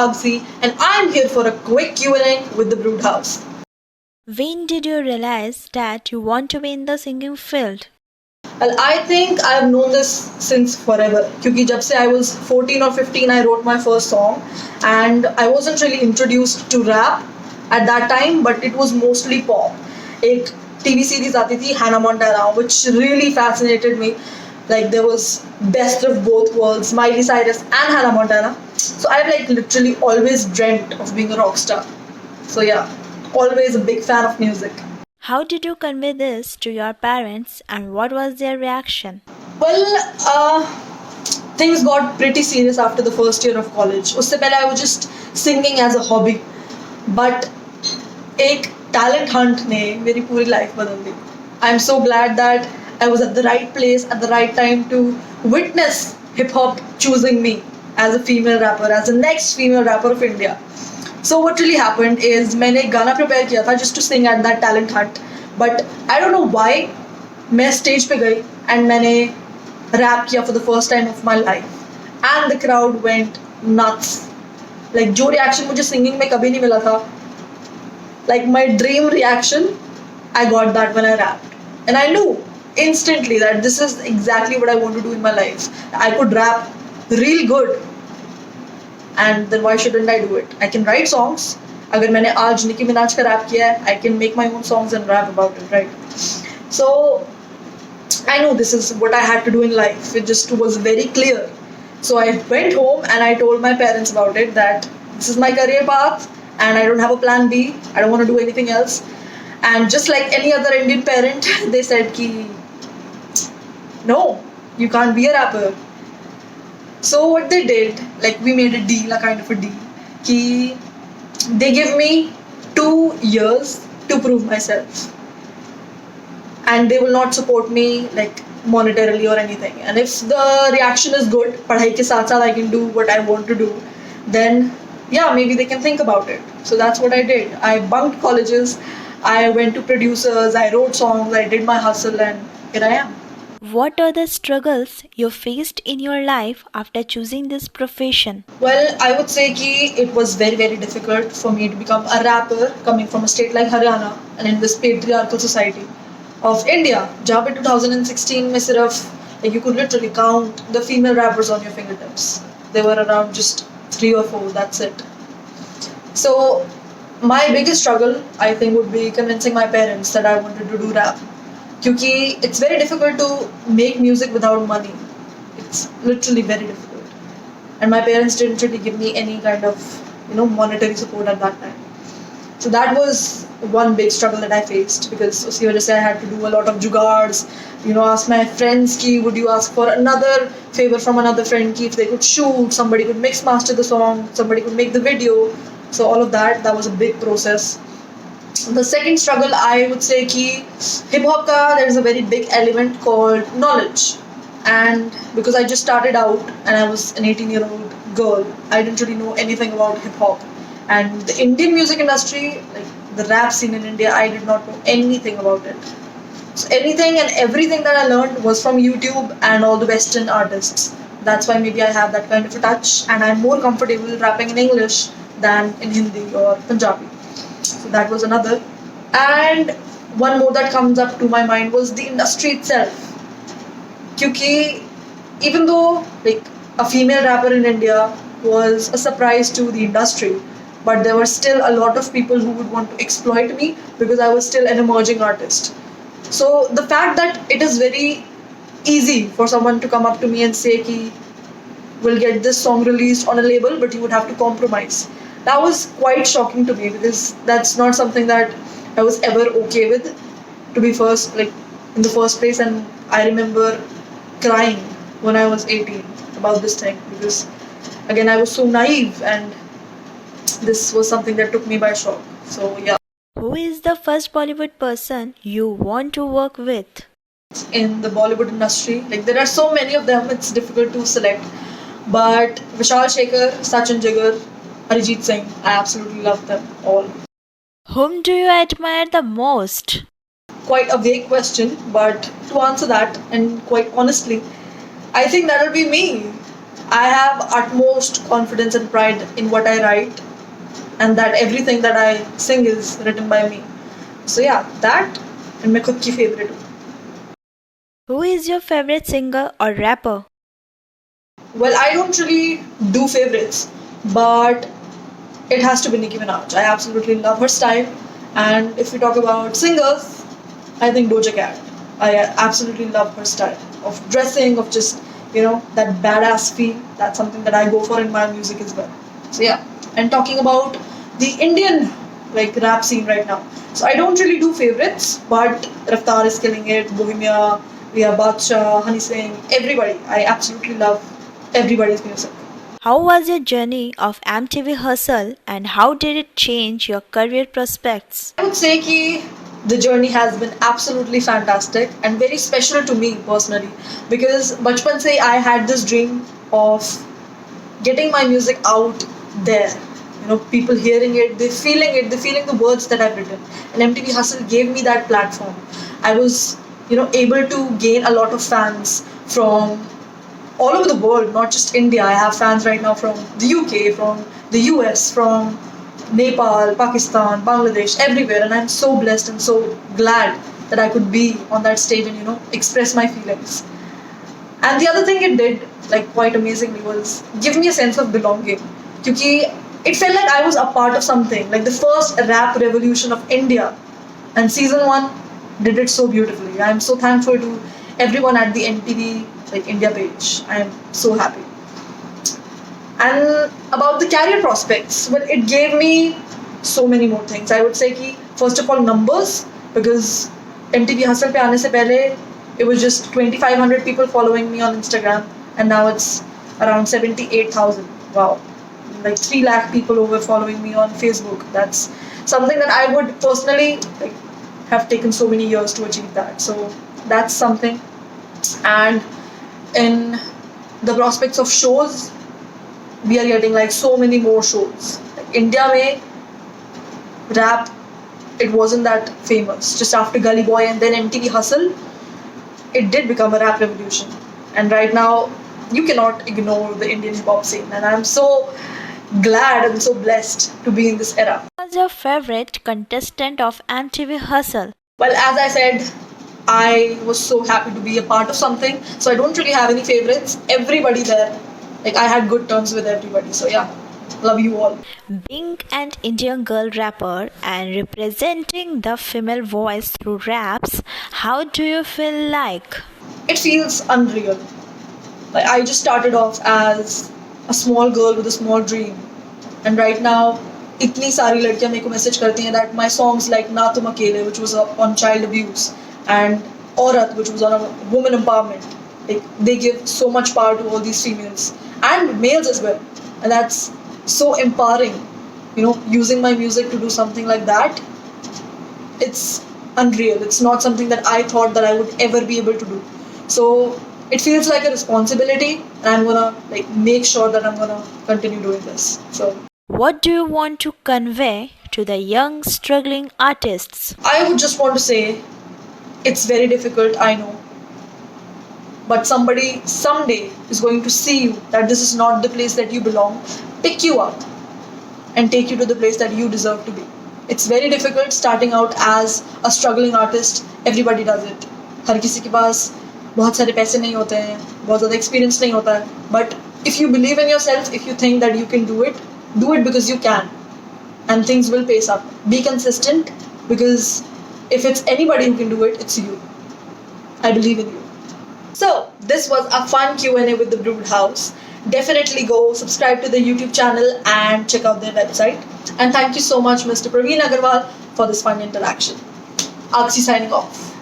AGSY, and I'm here for a quick Q&A with the Brewed House. When did you realize that you want to be in the singing field? Well, I think I've known this since forever. क्योंकि जब से I was 14 or 15, I wrote my first song, and I wasn't really introduced to rap at that time, but it was mostly pop. एक TV series आती थी Hannah Montana, which really fascinated me. Like there was best of both worlds, Miley Cyrus and Hannah Montana. So I've like literally always dreamt of being a rock star. So yeah, always a big fan of music. How did you convey this to your parents and what was their reaction? Well, things got pretty serious after the first year of college. उससे पहले I was just singing as a hobby, but एक talent hunt ने मेरी पूरी life बदल दी. I'm so glad that I was at the right place at the right time to witness hip hop choosing me as a female rapper, as the next female rapper of India. So what really happened is मैंने एक गाना prepare किया था just to sing at that talent hunt, but I don't know why मैं stage पे गई and मैंने rap किया for the first time of my life and the crowd went nuts. Like जो reaction मुझे singing में कभी नहीं मिला था, like my dream reaction, I got that when I rapped, and I knew instantly that this is exactly what I want to do in my life. I could rap real good. And then why shouldn't I do it? I can write songs. अगर मैंने आज निकी मिनाज का rap किया है, I can make my own songs and rap about it, right? So I know this is what I had to do in life. It just was very clear. So I went home and I told my parents about it, that this is my career path and I don't have a plan B. I don't want to do anything else. And just like any other Indian parent, they said ki no, you can't be a rapper. So what they did, like we made a deal, a kind of a deal, कि they give me 2 years to prove myself, and they will not support me like monetarily or anything. And if the reaction is good, पढ़ाई के साथ साथ I can do what I want to do, then yeah, maybe they can think about it. So that's what I did. I bunked colleges, I went to producers, I wrote songs, I did my hustle, and here I am. What are the struggles you faced in your life after choosing this profession? Well, I would say that it was very, very difficult for me to become a rapper coming from a state like Haryana and in this patriarchal society of India. जहाँ पे 2016 में सिर्फ like you could literally count the female rappers on your fingertips. They were around just 3 or 4. That's it. So my biggest struggle, I think, would be convincing my parents that I wanted to do rap. Because it's very difficult to make music without money. It's literally very difficult. And my parents didn't really give me any kind of, monetary support at that time. So that was one big struggle that I faced, because usi wajah se I had to do a lot of jugards, ask my friends ki would you ask for another favor from another friend ki if they could shoot, somebody could mix master the song, somebody could make the video. So all of that was a big process. The second struggle, I would say ki hip hop ka there is a very big element called knowledge, and because I just started out and I was an 18-year-old girl, I didn't really know anything about hip hop. And the Indian music industry, like the rap scene in India, I did not know anything about it. So anything and everything that I learned was from YouTube and all the Western artists. That's why maybe I have that kind of a touch, and I'm more comfortable rapping in English than in Hindi or Punjabi. So that was another. And one more that comes up to my mind was the industry itself. Because even though like a female rapper in India was a surprise to the industry, but there were still a lot of people who would want to exploit me because I was still an emerging artist. So the fact that it is very easy for someone to come up to me and say ki we'll get this song released on a label, but you would have to compromise. That was quite shocking to me, because that's not something that I was ever okay with, to be first, like in the first place. And I remember crying when I was 18 about this thing, because again I was so naive, and this was something that took me by shock. So yeah. Who is the first Bollywood person you want to work with? In the Bollywood industry, like there are so many of them, it's difficult to select. But Vishal, Sachin Jigar, Arijit Singh, I absolutely love them all. Whom do you admire the most? Quite a vague question, but to answer that, and quite honestly, I think that'll be me. I have utmost confidence and pride in what I write, and that everything that I sing is written by me. So yeah, that and my खुद की favorite हूँ. Who is your favorite singer or rapper? Well, I don't really do favorites, but it has to be Nicki Minaj. I absolutely love her style. And if we talk about singers, I think Doja Cat. I absolutely love her style of dressing, of just, that badass feel. That's something that I go for in my music as well. So yeah, and talking about the Indian rap scene right now. So I don't really do favorites, but Raftar is killing it, Bohemia, we have Bacha, Honey Singh, everybody. I absolutely love everybody's music. How was your journey of MTV Hustle and how did it change your career prospects? I would say that the journey has been absolutely fantastic and very special to me personally, because bachpan se I had this dream of getting my music out there. People hearing it, they're feeling the words that I've written. And MTV Hustle gave me that platform. I was, able to gain a lot of fans from all over the world, not just India. I have fans right now from the UK, from the US, from Nepal, Pakistan, Bangladesh, everywhere. And I'm so blessed and so glad that I could be on that stage and, express my feelings. And the other thing it did, quite amazingly, was give me a sense of belonging. Because it felt like I was a part of something, like the first rap revolution of India. And season 1 did it so beautifully. I'm so thankful to everyone at the NTV India page. I am so happy. And about the career prospects, well, it gave me so many more things. I would say कि first of all numbers, because MTV Hustle पे आने से पहले it was just 2,500 people following me on Instagram, and now it's around 78,000. Wow, 3 lakh people over following me on Facebook. That's something that I would personally have taken so many years to achieve that. So that's something. And in the prospects of shows, we are getting so many more shows. India mein rap, it wasn't that famous. Just after Gully Boy and then MTV Hustle, it did become a rap revolution. And right now, you cannot ignore the Indian hip hop scene. And I'm so glad and so blessed to be in this era. Who was your favorite contestant of MTV Hustle? Well, as I said, I was so happy to be a part of something. So I don't really have any favorites. Everybody there, I had good terms with everybody. So yeah, love you all. Being an Indian girl rapper and representing the female voice through raps, how do you feel like? It feels unreal. I just started off as a small girl with a small dream. And right now, इतनी सारी लड़कियां मेरे को message करती हैं that my songs like ना तुम अकेले, which was on child abuse, and Aurat, which was on a woman empowerment, they give so much power to all these females and males as well, and that's so empowering. Using my music to do something like that, it's unreal. It's not something that I thought that I would ever be able to do. So it feels like a responsibility, and I'm gonna make sure that I'm gonna continue doing this. So what do you want to convey to the young struggling artists? I would just want to say, it's very difficult, I know. But somebody someday is going to see you that this is not the place that you belong, pick you up, and take you to the place that you deserve to be. It's very difficult starting out as a struggling artist. Everybody does it. हर किसी के पास बहुत सारे पैसे नहीं होते हैं, बहुत ज़्यादा experience नहीं होता है. But if you believe in yourself, if you think that you can do it because you can. And things will pace up. Be consistent, because if it's anybody who can do it, it's you. I believe in you. So, this was a fun Q&A with the Brewed House. Definitely go subscribe to the YouTube channel and check out their website. And thank you so much, Mr. Pravin Agarwal, for this fun interaction. AGSY signing off.